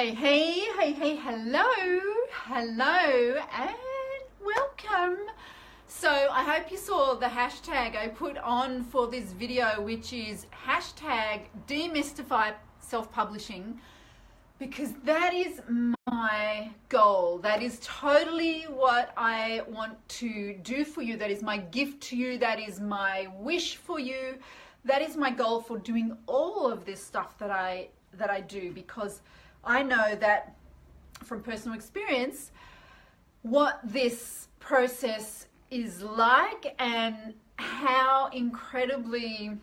Hello, and welcome. So I hope you saw the hashtag I put on for this video, which is hashtag Demystify self-publishing, because that is my goal. That is totally what I want to do for you. That is my gift to you. That is my wish for you. That is my goal for doing all of this stuff that I do, because I know that from personal experience what this process is like and how incredibly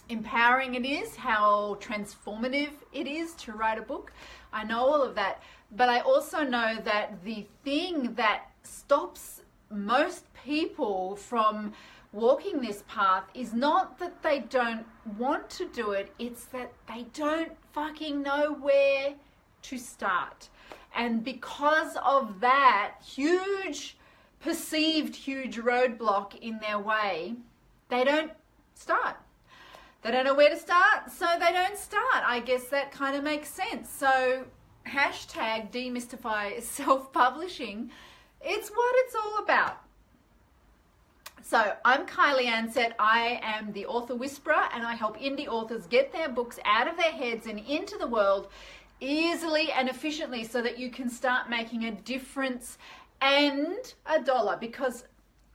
empowering it is, how transformative it is to write a book. I know all of that, but I also know that the thing that stops most people from walking this path is not that they don't want to do it, it's that they don't fucking know where to start. And because of that perceived huge roadblock in their way, they don't start. They don't know where to start, so they don't start. I guess that kind of makes sense. So hashtag Demystify self-publishing, it's what it's all about. So I'm Kylie Ansett. I am the author whisperer, and I help indie authors get their books out of their heads and into the world easily and efficiently so that you can start making a difference and $1, because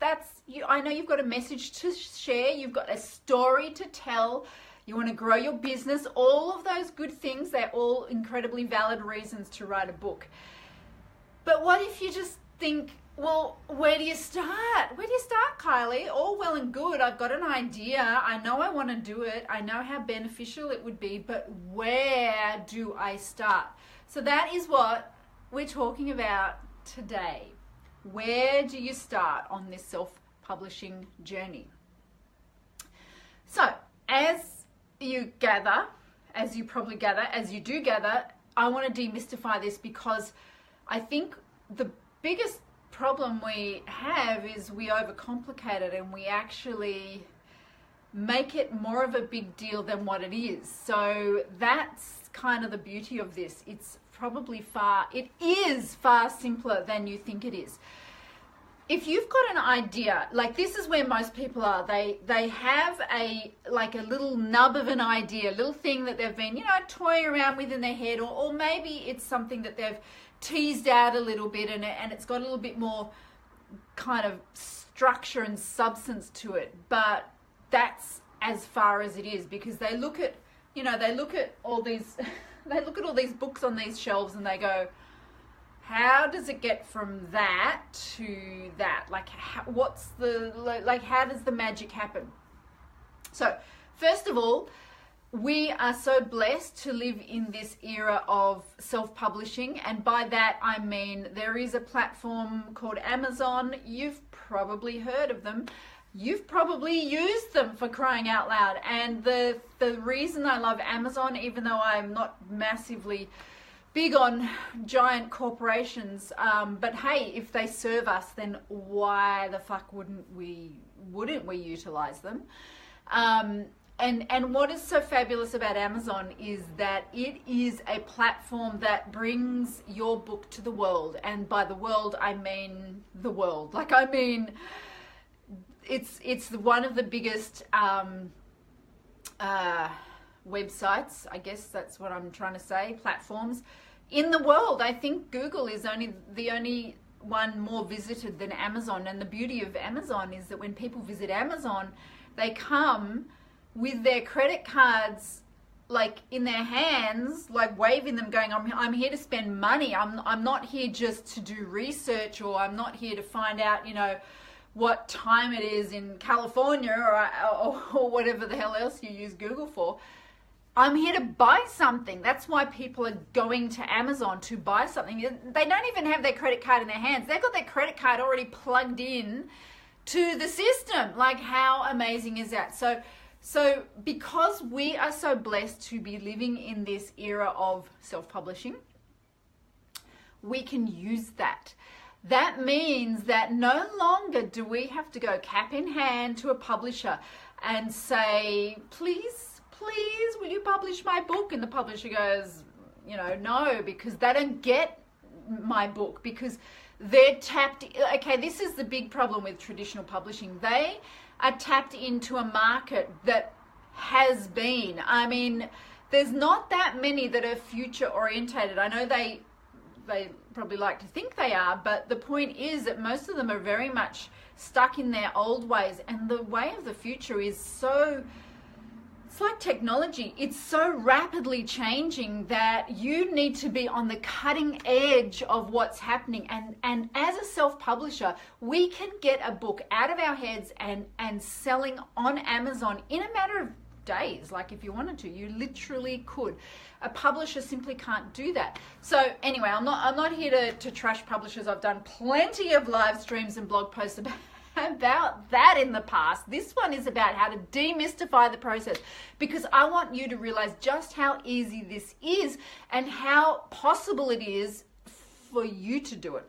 that's you. I know you've got a message to share, you've got a story to tell, you want to grow your business, all of those good things. They're all incredibly valid reasons to write a book. But what if you just think, well, where do you start? Where do you start, Kylie? All well and good. I've got an idea. I know I want to do it. I know how beneficial it would be, but where do I start? So that is what we're talking about today. Where do you start on this self-publishing journey? So as you do gather, I want to demystify this, because I think the biggest problem we have is we overcomplicate it and we actually make it more of a big deal than what it is. So that's kind of the beauty of this. It is far simpler than you think it is. If you've got an idea, like this is where most people are, they have a little nub of an idea, a little thing that they've been, toying around with in their head, or maybe it's something that they've teased out a little bit and it's got a little bit more kind of structure and substance to it, but that's as far as it is, because they look at all these books on these shelves and they go, how does it get from that to that? How does the magic happen? So first of all, we are so blessed to live in this era of self-publishing, and by that I mean there is a platform called Amazon. You've probably heard of them. You've probably used them, for crying out loud. And the reason I love Amazon, even though I'm not massively big on giant corporations, but hey, if they serve us, then why the fuck wouldn't we utilize them? And what is so fabulous about Amazon is that it is a platform that brings your book to the world. And by the world, I mean the world. It's one of the biggest websites, I guess that's what I'm trying to say, platforms in the world. I think Google is the only one more visited than Amazon. And the beauty of Amazon is that when people visit Amazon, they come with their credit cards in their hands, waving them, going, I'm here to spend money. I'm not here just to do research, or I'm not here to find out what time it is in California or whatever the hell else you use Google for. I'm here to buy something. That's why people are going to Amazon, to buy something. They don't even have their credit card in their hands. They've got their credit card already plugged in to the system. How amazing is that? So because we are so blessed to be living in this era of self-publishing, we can use that. That means that no longer do we have to go cap in hand to a publisher and say, please, will you publish my book? And the publisher goes, no, because they don't get my book because they're tapped. Okay, this is the big problem with traditional publishing. They are tapped into a market that has been. I mean, there's not that many that are future orientated. I know they probably like to think they are, but the point is that most of them are very much stuck in their old ways, and the way of the future is so, it's like technology. It's so rapidly changing that you need to be on the cutting edge of what's happening. And as a self-publisher, we can get a book out of our heads and selling on Amazon in a matter of days. Like if you wanted to, you literally could. A publisher simply can't do that. So anyway, I'm not here to trash publishers. I've done plenty of live streams and blog posts about that in the past. This one is about how to demystify the process, because I want you to realize just how easy this is and how possible it is for you to do it.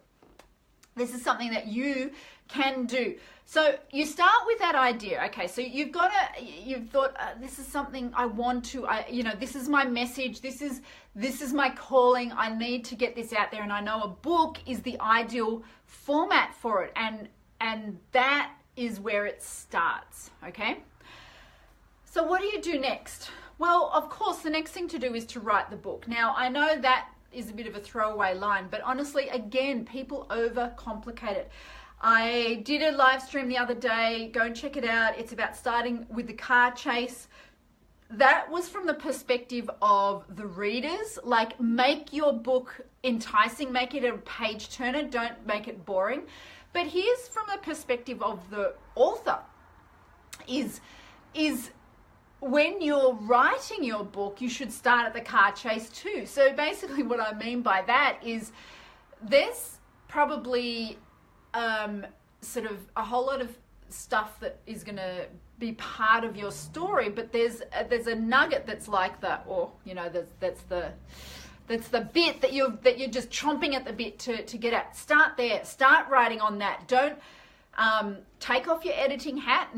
This is something that you can do. So you start with that idea. Okay, so you've thought, this is something I want to, this is my message. This is my calling. I need to get this out there. And I know a book is the ideal format for it. And that is where it starts. Okay. So what do you do next? Well, of course, the next thing to do is to write the book. Now, I know that is a bit of a throwaway line, but honestly, again, people overcomplicate it. I did a live stream the other day. Go and check it out. It's about starting with the car chase. That was from the perspective of the readers. Like, make your book enticing, make it a page turner, don't make it boring. But here's from the perspective of the author is when you're writing your book, you should start at the car chase too. So basically what I mean by that is there's probably sort of a whole lot of stuff that is going to be part of your story, but there's a nugget that's like that, or that's the bit that you're just chomping at the bit to get at. Start there. Start writing on that. Don't take off your editing hat.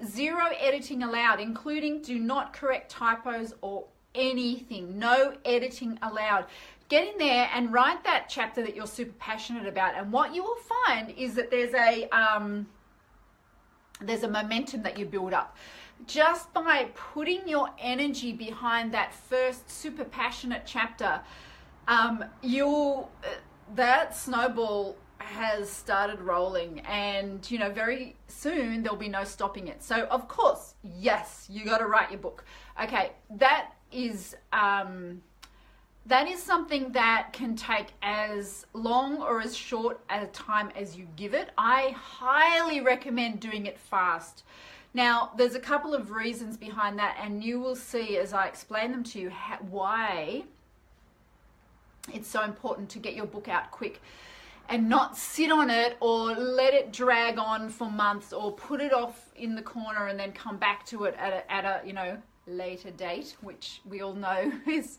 Zero editing allowed, including do not correct typos or anything. No editing allowed. Get in there and write that chapter that you're super passionate about. And what you will find is that there's a momentum that you build up. Just by putting your energy behind that first super passionate chapter, that snowball has started rolling, and very soon there'll be no stopping it. So of course, yes, you got to write your book. Okay, that is something that can take as long or as short a time as you give it. I highly recommend doing it fast. Now, there's a couple of reasons behind that, and you will see as I explain them to you why it's so important to get your book out quick and not sit on it or let it drag on for months or put it off in the corner and then come back to it at a later date, which we all know is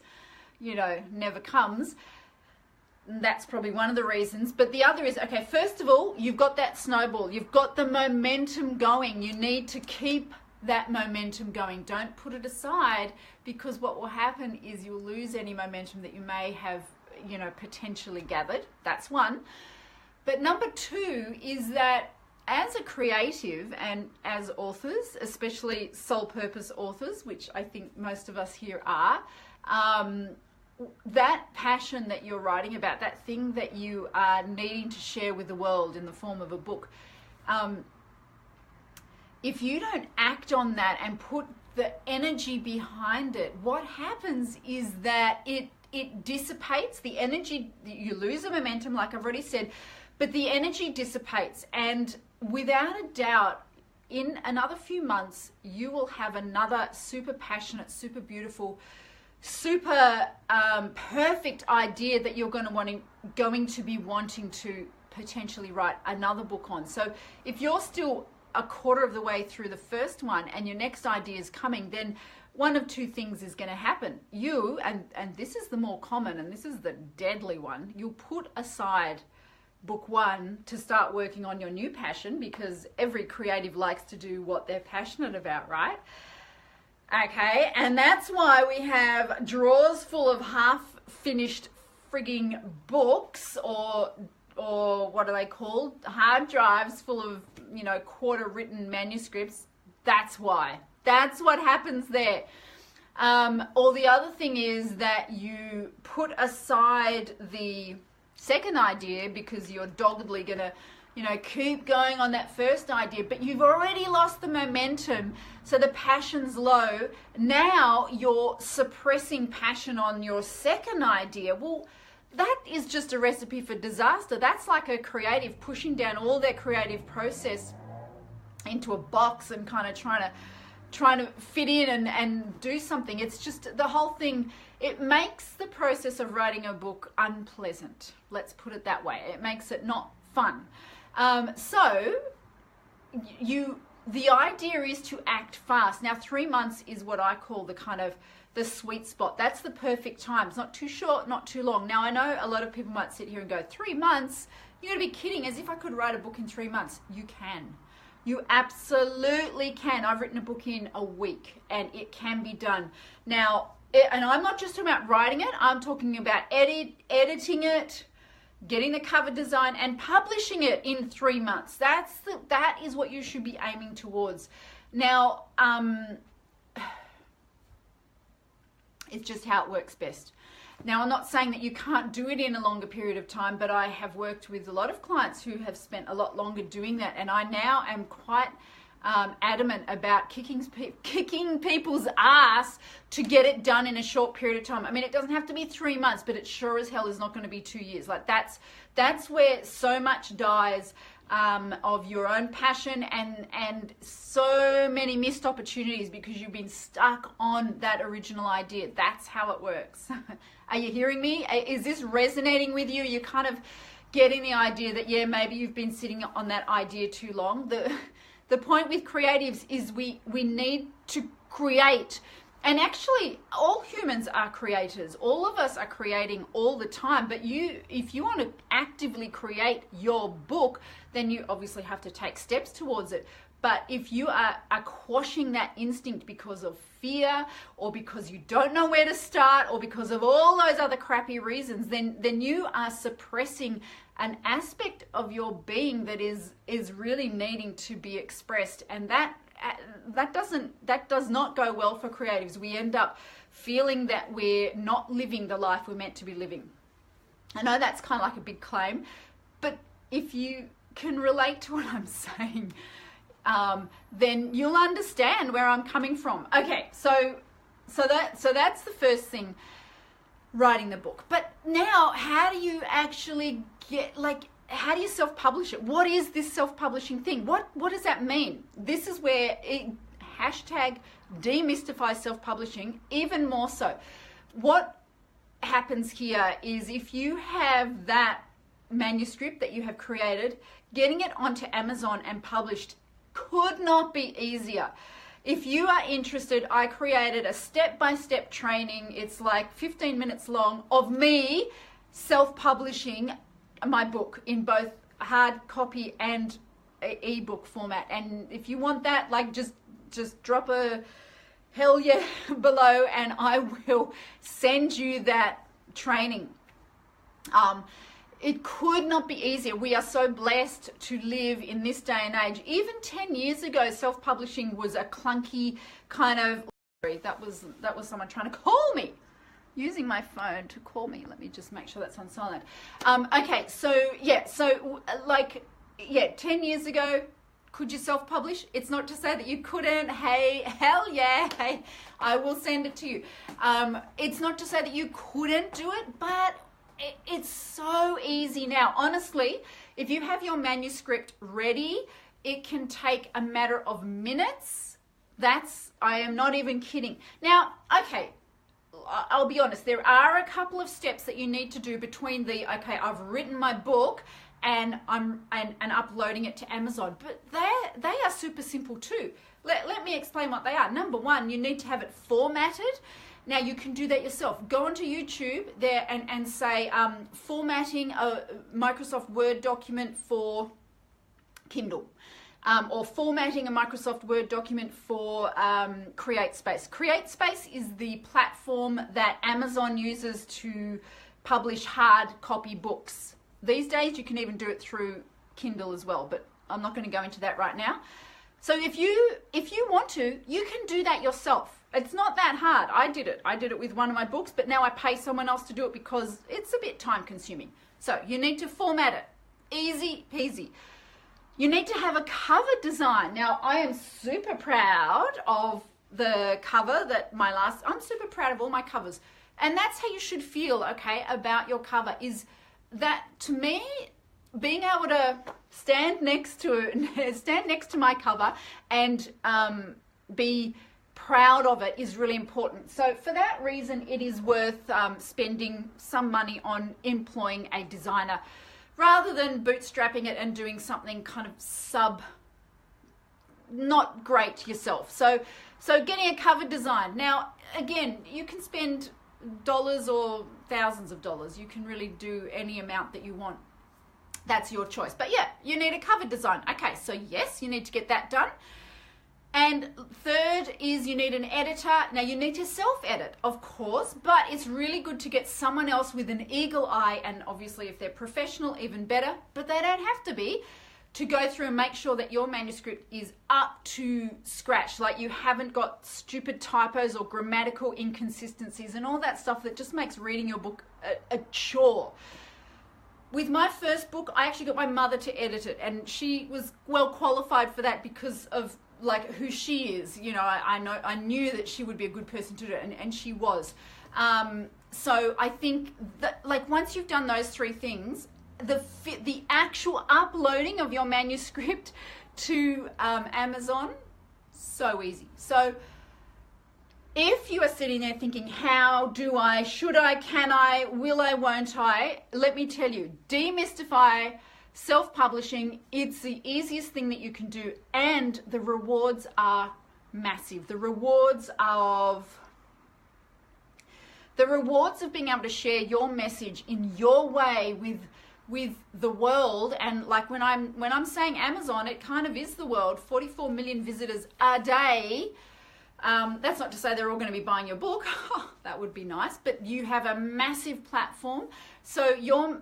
never comes. And that's probably one of the reasons. But the other is, okay, first of all, you've got that snowball. You've got the momentum going. You need to keep that momentum going. Don't put it aside, because what will happen is you'll lose any momentum that you may have, potentially gathered. That's one. But number two is that as a creative and as authors, especially sole purpose authors, which I think most of us here are, that passion that you're writing about, that thing that you are needing to share with the world in the form of a book, if you don't act on that and put the energy behind it, what happens is that it dissipates. The energy, you lose the momentum, like I've already said, but the energy dissipates, and without a doubt, in another few months, you will have another super passionate, super beautiful, super perfect idea that you're going to be wanting to potentially write another book on. So if you're still a quarter of the way through the first one and your next idea is coming, then one of two things is going to happen. You, and this is the more common and this is the deadly one, you'll put aside book one to start working on your new passion, because every creative likes to do what they're passionate about, right? Okay, and that's why we have drawers full of half finished frigging books or what are they called? Hard drives full of, you know, quarter written manuscripts. That's why. That's what happens there. Or the other thing is that you put aside the second idea because you're doggedly going to, you know, keep going on that first idea, but you've already lost the momentum, so the passion's low. Now you're suppressing passion on your second idea. Well, that is just a recipe for disaster. That's like a creative pushing down all their creative process into a box and kind of trying to fit in and do something. It's just the whole thing. It makes the process of writing a book unpleasant. Let's put it that way. It makes it not fun. So the idea is to act fast. Now, 3 months is what I call the kind of the sweet spot. That's the perfect time. It's not too short, not too long. Now, I know a lot of people might sit here and go, 3 months? You're going to be kidding, as if I could write a book in 3 months. You can. You absolutely can. I've written a book in a week and it can be done. Now, and I'm not just talking about writing it. I'm talking about editing it, getting the cover design and publishing it in 3 months. That is what you should be aiming towards. Now, it's just how it works best. Now, I'm not saying that you can't do it in a longer period of time, but I have worked with a lot of clients who have spent a lot longer doing that, and I now am quite adamant about kicking people's ass to get it done in a short period of time. I mean, it doesn't have to be 3 months, but it sure as hell is not going to be 2 years. Like that's where so much dies of your own passion and so many missed opportunities because you've been stuck on that original idea. That's how it works. Are you hearing me? Is this resonating with you? You're kind of getting the idea that, yeah, maybe you've been sitting on that idea too long. The point with creatives is we need to create. And actually, all humans are creators. All of us are creating all the time. But if you want to actively create your book, then you obviously have to take steps towards it. But if you are quashing that instinct because of fear or because you don't know where to start or because of all those other crappy reasons, then you are suppressing an aspect of your being that is really needing to be expressed. And that does not go well for creatives. We end up feeling that we're not living the life we're meant to be living. I know that's kind of like a big claim, but if you can relate to what I'm saying, then you'll understand where I'm coming from. Okay, so that's the first thing, writing the book. But now, how do you actually how do you self-publish it? What is this self-publishing thing? What does that mean? This is where hashtag demystify self-publishing even more so. What happens here is if you have that manuscript that you have created, getting it onto Amazon and published could not be easier. If you are interested, I created a step-by-step training. It's like 15 minutes long of me self-publishing my book in both hard copy and ebook format. And if you want that, like just drop a hell yeah below and I will send you that training. It could not be easier. We are so blessed to live in this day and age. Even 10 years ago, self-publishing was a clunky kind of... That was someone trying to call me. Using my phone to call me. Let me just make sure that's on silent. Okay, so 10 years ago, could you self-publish? It's not to say that you couldn't. Hey, hell yeah, hey, I will send it to you. It's not to say that you couldn't do it, but it's so easy now. Honestly, if you have your manuscript ready, it can take a matter of minutes. I am not even kidding. Now, okay, I'll be honest, there are a couple of steps that you need to do between I've written my book and I'm uploading it to Amazon, but they are super simple too. Let me explain what they are. Number one, you need to have it formatted. Now you can do that yourself. Go onto YouTube there and say formatting a Microsoft Word document for Kindle. or formatting a Microsoft Word document for CreateSpace. CreateSpace is the platform that Amazon uses to publish hard copy books. These days you can even do it through Kindle as well, but I'm not going to go into that right now. So if you want to, you can do that yourself. It's not that hard. I did it with one of my books, but now I pay someone else to do it because it's a bit time consuming. So you need to format it. Easy peasy. You need to have a cover design. Now, I am super proud of the cover that I'm super proud of all my covers. And that's how you should feel, okay, about your cover, is that, to me, being able to stand next to my cover and be proud of it is really important. So for that reason, it is worth spending some money on employing a designer, rather than bootstrapping it and doing something kind of not great yourself. So getting a cover design. Now, again, you can spend dollars or thousands of dollars. You can really do any amount that you want. That's your choice. But yeah, you need a cover design. Okay, so yes, you need to get that done. And third is you need an editor. Now, you need to self-edit, of course, but it's really good to get someone else with an eagle eye, and obviously if they're professional, even better, but they don't have to be, to go through and make sure that your manuscript is up to scratch, like you haven't got stupid typos or grammatical inconsistencies and all that stuff that just makes reading your book a chore. With my first book, I actually got my mother to edit it, and she was well qualified for that because of like who she is. You know, I knew that she would be a good person to do it, and she was. So I think that, like, once you've done those three things, the actual uploading of your manuscript to Amazon, so easy. So if you are sitting there thinking, how do I, should I, can I, will I, won't I, let me tell you, Demystify self-publishing. It's the easiest thing that you can do, and the rewards are massive. The rewards of being able to share your message in your way with the world. And like when I'm saying Amazon, it kind of is the world. 44 million visitors a day. That's not to say they're all going to be buying your book. That would be nice, but you have a massive platform. So you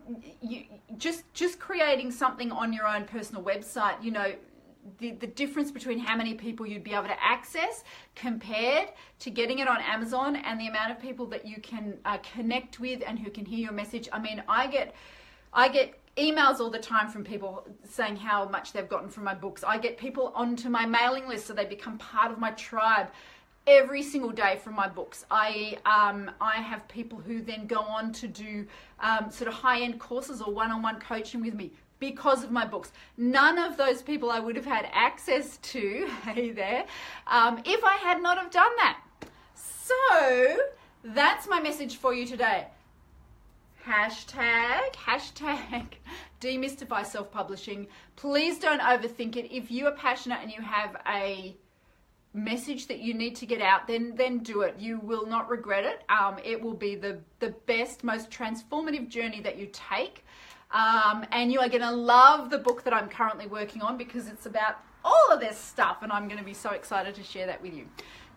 just creating something on your own personal website, you know, the difference between how many people you'd be able to access compared to getting it on Amazon, and the amount of people that you can connect with and who can hear your message. I mean, I get emails all the time from people saying how much they've gotten from my books. I get people onto my mailing list so they become part of my tribe every single day from my books. I have people who then go on to do sort of high-end courses or one-on-one coaching with me because of my books. None of those people I would have had access to, hey there, if I had not have done that. So that's my message for you today. Hashtag demystify self-publishing. Please don't overthink it. If you are passionate and you have a message that you need to get out, then do it. You will not regret it. It will be the best, most transformative journey that you take. And you are going to love the book that I'm currently working on, because it's about all of this stuff, and I'm going to be so excited to share that with you.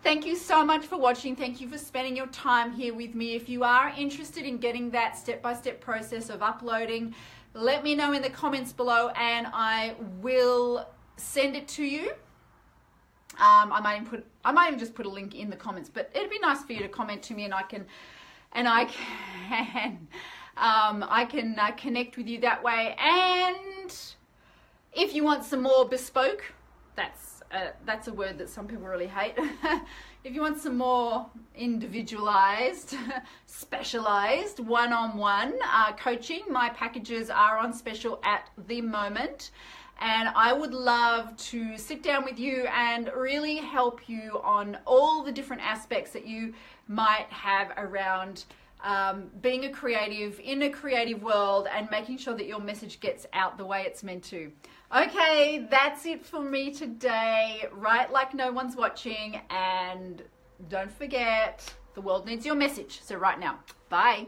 Thank you so much for watching. Thank you for spending your time here with me. If you are interested in getting that step-by-step process of uploading, let me know in the comments below and I will send it to you. I might even just put a link in the comments, but it'd be nice for you to comment to me, and I can connect with you that way. And if you want some more bespoke, that's a word that some people really hate. If you want some more individualized, specialized, one-on-one coaching, my packages are on special at the moment. And I would love to sit down with you and really help you on all the different aspects that you might have around being a creative in a creative world and making sure that your message gets out the way it's meant to. Okay, that's it for me today. Write like no one's watching, and don't forget, the world needs your message. So right now, bye.